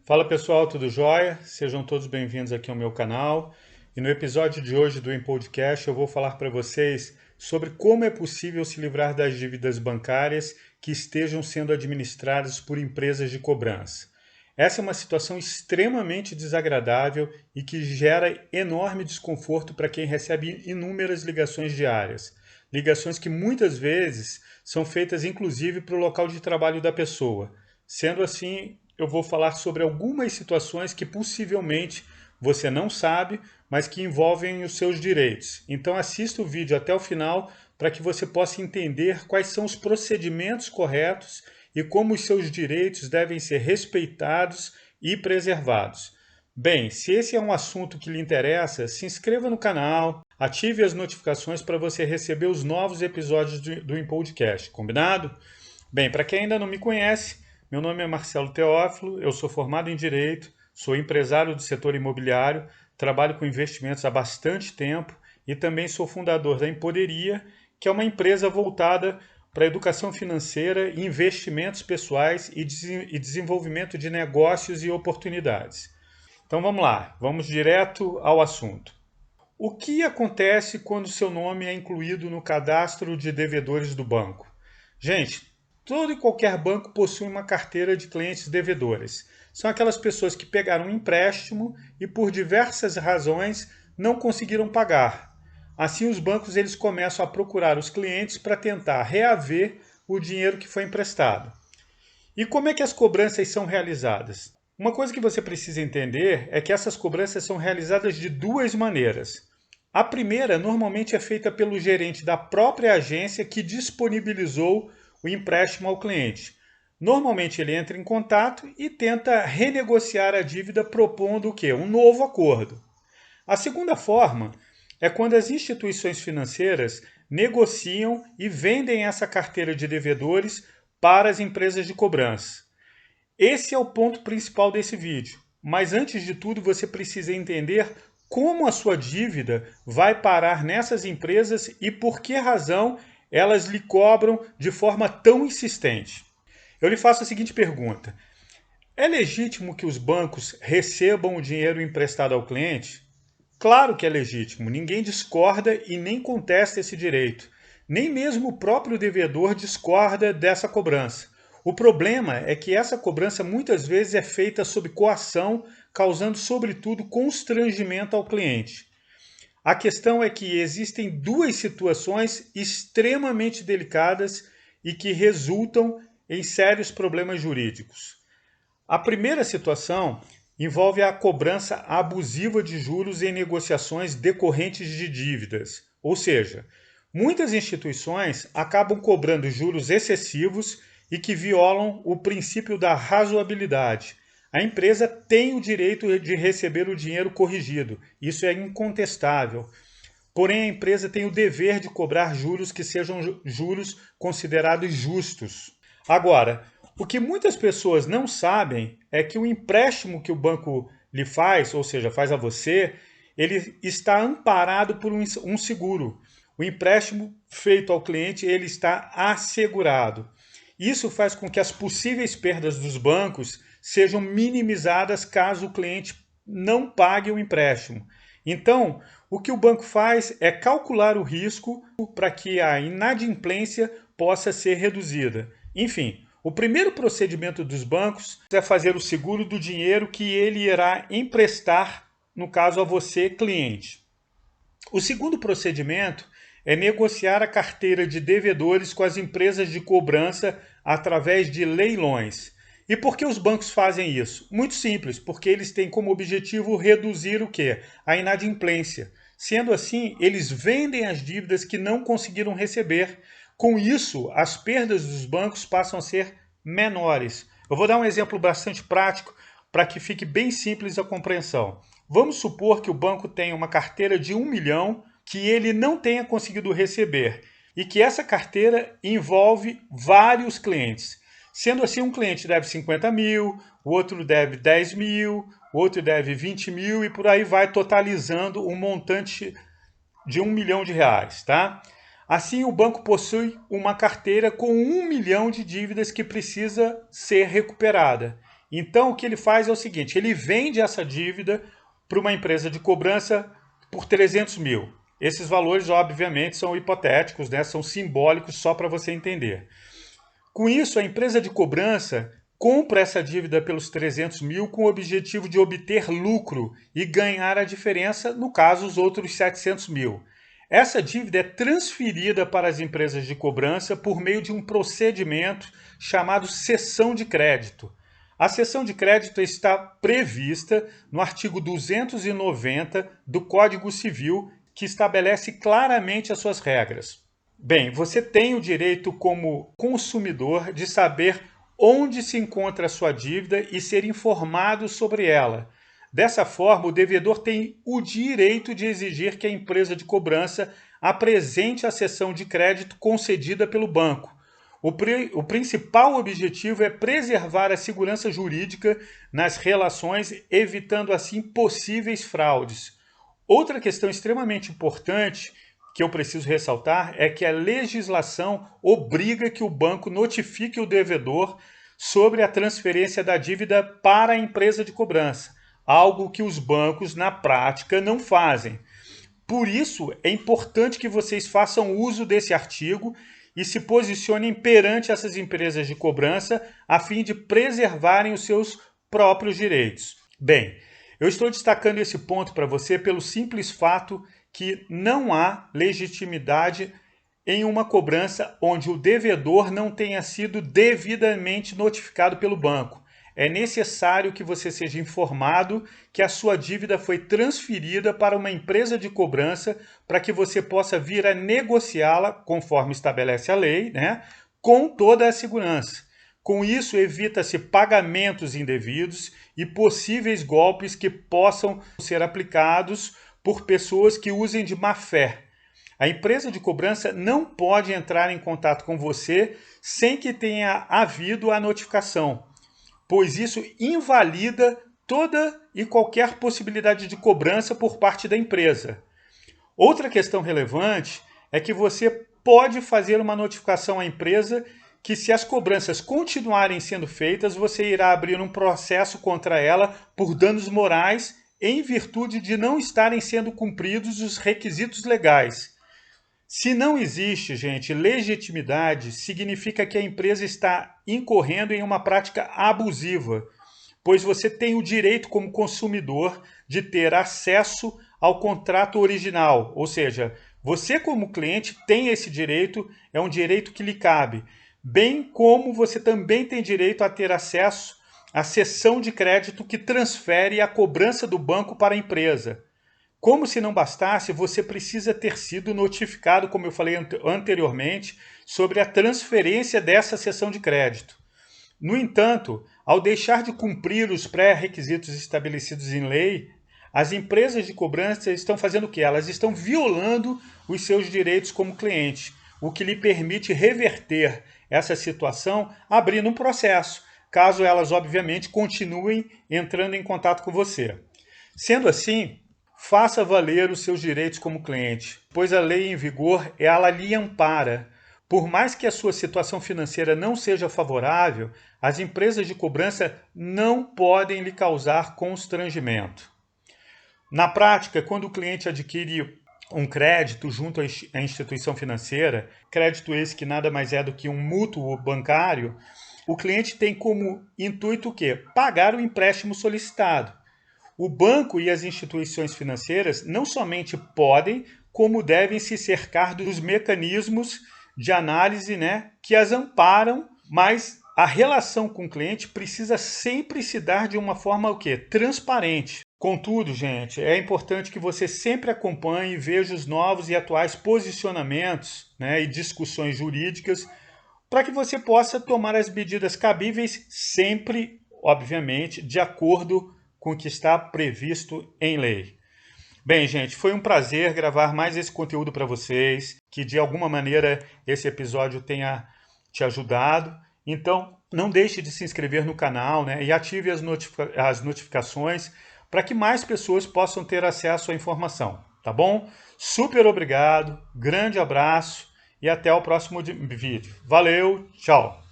Fala pessoal, tudo jóia? Sejam todos bem-vindos aqui ao meu canal. E no episódio de hoje do Podcast eu vou falar para vocês sobre como é possível se livrar das dívidas bancárias que estejam sendo administradas por empresas de cobrança. Essa é uma situação extremamente desagradável e que gera enorme desconforto para quem recebe inúmeras ligações diárias. Ligações que muitas vezes são feitas inclusive para o local de trabalho da pessoa. Sendo assim, eu vou falar sobre algumas situações que possivelmente você não sabe, mas que envolvem os seus direitos. Então assista o vídeo até o final para que você possa entender quais são os procedimentos corretos e como os seus direitos devem ser respeitados e preservados. Bem, se esse é um assunto que lhe interessa, se inscreva no canal, ative as notificações para você receber os novos episódios do Podcast, combinado? Bem, para quem ainda não me conhece, meu nome é Marcelo Teófilo, eu sou formado em Direito, sou empresário do setor imobiliário, trabalho com investimentos há bastante tempo e também sou fundador da Empoderia, que é uma empresa voltada para a educação financeira, investimentos pessoais e desenvolvimento de negócios e oportunidades. Então vamos lá, vamos direto ao assunto. O que acontece quando seu nome é incluído no cadastro de devedores do banco? Gente, todo e qualquer banco possui uma carteira de clientes devedores. São aquelas pessoas que pegaram um empréstimo e por diversas razões não conseguiram pagar. Assim os bancos eles começam a procurar os clientes para tentar reaver o dinheiro que foi emprestado. E como é que as cobranças são realizadas? Uma coisa que você precisa entender é que essas cobranças são realizadas de duas maneiras. A primeira normalmente é feita pelo gerente da própria agência que disponibilizou o empréstimo ao cliente. Normalmente ele entra em contato e tenta renegociar a dívida propondo o quê? Um novo acordo. A segunda forma é quando as instituições financeiras negociam e vendem essa carteira de devedores para as empresas de cobrança. Esse é o ponto principal desse vídeo. Mas antes de tudo, você precisa entender como a sua dívida vai parar nessas empresas e por que razão elas lhe cobram de forma tão insistente. Eu lhe faço a seguinte pergunta: é legítimo que os bancos recebam o dinheiro emprestado ao cliente? Claro que é legítimo, ninguém discorda e nem contesta esse direito. Nem mesmo o próprio devedor discorda dessa cobrança. O problema é que essa cobrança muitas vezes é feita sob coação, causando, sobretudo, constrangimento ao cliente. A questão é que existem duas situações extremamente delicadas e que resultam em sérios problemas jurídicos. A primeira situação envolve a cobrança abusiva de juros em negociações decorrentes de dívidas, ou seja, muitas instituições acabam cobrando juros excessivos e que violam o princípio da razoabilidade. A empresa tem o direito de receber o dinheiro corrigido, isso é incontestável. Porém, a empresa tem o dever de cobrar juros que sejam juros considerados justos. Agora, o que muitas pessoas não sabem é que o empréstimo que o banco lhe faz, ou seja, faz a você, ele está amparado por um seguro. O empréstimo feito ao cliente, ele está assegurado. Isso faz com que as possíveis perdas dos bancos sejam minimizadas caso o cliente não pague o empréstimo. Então, o que o banco faz é calcular o risco para que a inadimplência possa ser reduzida. Enfim, o primeiro procedimento dos bancos é fazer o seguro do dinheiro que ele irá emprestar, no caso a você, cliente. O segundo procedimento é negociar a carteira de devedores com as empresas de cobrança através de leilões. E por que os bancos fazem isso? Muito simples, porque eles têm como objetivo reduzir o quê? A inadimplência. Sendo assim, eles vendem as dívidas que não conseguiram receber. Com isso, as perdas dos bancos passam a ser menores. Eu vou dar um exemplo bastante prático para que fique bem simples a compreensão. Vamos supor que o banco tenha uma carteira de 1 milhão que ele não tenha conseguido receber e que essa carteira envolve vários clientes. Sendo assim, um cliente deve 50 mil, o outro deve 10 mil, o outro deve 20 mil e por aí vai, totalizando um montante de 1 milhão de reais, tá? Assim, o banco possui uma carteira com 1 milhão de dívidas que precisa ser recuperada. Então, o que ele faz é o seguinte, ele vende essa dívida para uma empresa de cobrança por 300 mil. Esses valores, obviamente, são hipotéticos, né? São simbólicos só para você entender. Com isso, a empresa de cobrança compra essa dívida pelos 300 mil com o objetivo de obter lucro e ganhar a diferença, no caso, os outros 700 mil. Essa dívida é transferida para as empresas de cobrança por meio de um procedimento chamado cessão de crédito. A cessão de crédito está prevista no artigo 290 do Código Civil, que estabelece claramente as suas regras. Bem, você tem o direito como consumidor de saber onde se encontra a sua dívida e ser informado sobre ela. Dessa forma, o devedor tem o direito de exigir que a empresa de cobrança apresente a cessão de crédito concedida pelo banco. O principal objetivo é preservar a segurança jurídica nas relações, evitando assim possíveis fraudes. Outra questão extremamente importante que eu preciso ressaltar é que a legislação obriga que o banco notifique o devedor sobre a transferência da dívida para a empresa de cobrança, algo que os bancos, na prática, não fazem. Por isso, é importante que vocês façam uso desse artigo e se posicionem perante essas empresas de cobrança a fim de preservarem os seus próprios direitos. Bem, eu estou destacando esse ponto para você pelo simples fato que não há legitimidade em uma cobrança onde o devedor não tenha sido devidamente notificado pelo banco. É necessário que você seja informado que a sua dívida foi transferida para uma empresa de cobrança para que você possa vir a negociá-la, conforme estabelece a lei, né, com toda a segurança. Com isso, evita-se pagamentos indevidos e possíveis golpes que possam ser aplicados por pessoas que usem de má fé. A empresa de cobrança não pode entrar em contato com você sem que tenha havido a notificação, pois isso invalida toda e qualquer possibilidade de cobrança por parte da empresa. Outra questão relevante é que você pode fazer uma notificação à empresa que, se as cobranças continuarem sendo feitas, você irá abrir um processo contra ela por danos morais em virtude de não estarem sendo cumpridos os requisitos legais. Se não existe, gente, legitimidade, significa que a empresa está incorrendo em uma prática abusiva, pois você tem o direito como consumidor de ter acesso ao contrato original, ou seja, você como cliente tem esse direito, é um direito que lhe cabe, bem como você também tem direito a ter acesso à cessão de crédito que transfere a cobrança do banco para a empresa. Como se não bastasse, você precisa ter sido notificado, como eu falei anteriormente, sobre a transferência dessa cessão de crédito. No entanto, ao deixar de cumprir os pré-requisitos estabelecidos em lei, as empresas de cobrança estão fazendo o quê? Elas estão violando os seus direitos como cliente, o que lhe permite reverter essa situação abrindo um processo, caso elas, obviamente, continuem entrando em contato com você. Sendo assim, faça valer os seus direitos como cliente, pois a lei em vigor, ela lhe ampara. Por mais que a sua situação financeira não seja favorável, as empresas de cobrança não podem lhe causar constrangimento. Na prática, quando o cliente adquire um crédito junto à instituição financeira, crédito esse que nada mais é do que um mútuo bancário, o cliente tem como intuito o quê? Pagar o empréstimo solicitado. O banco e as instituições financeiras não somente podem, como devem se cercar dos mecanismos de análise, né, que as amparam, mas a relação com o cliente precisa sempre se dar de uma forma o quê? Transparente. Contudo, gente, é importante que você sempre acompanhe e veja os novos e atuais posicionamentos, né, e discussões jurídicas para que você possa tomar as medidas cabíveis sempre, obviamente, de acordo com o que está previsto em lei. Bem, gente, foi um prazer gravar mais esse conteúdo para vocês, que de alguma maneira esse episódio tenha te ajudado. Então, não deixe de se inscrever no canal, né, e ative as notificações para que mais pessoas possam ter acesso à informação, tá bom? Super obrigado, grande abraço e até o próximo vídeo. Valeu, tchau!